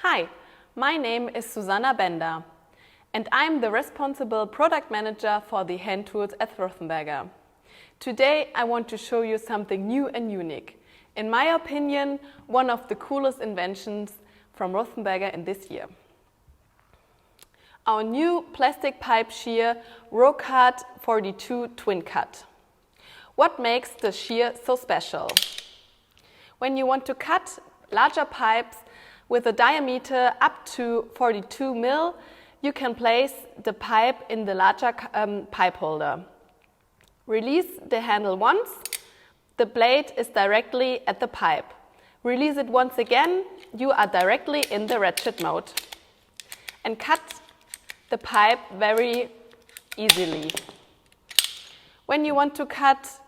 Hi, my name is Susanna Bender and I'm the responsible product manager for the hand tools at Rothenberger. Today I want to show you something new and unique. In my opinion, one of the coolest inventions from Rothenberger in this year. Our new plastic pipe shear ROCUT 42 twin cut. What makes the shear so special? When you want to cut larger pipes with a diameter up to 42 mil, you can place the pipe in the larger pipe holder. Release the handle once, the blade is directly at the pipe. Release it once again, you are directly in the ratchet mode. And cut the pipe very easily. When you want to cut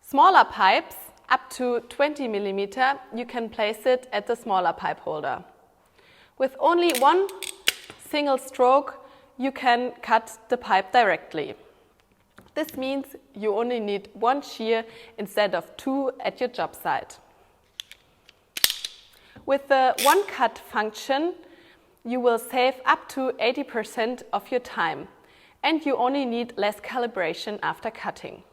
smaller pipes, up to 20 millimeter, you can place it at the smaller pipe holder. With only one single stroke, you can cut the pipe directly. This means you only need one shear instead of two at your job site. With the one cut function, you will save up to 80% of your time, and you only need less calibration after cutting.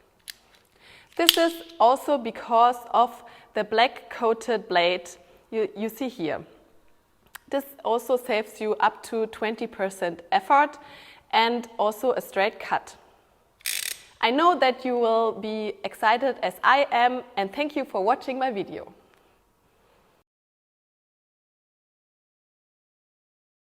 This is also because of the black coated blade you see here. This also saves you up to 20% effort and also a straight cut. I know that you will be excited as I am, and thank you for watching my video.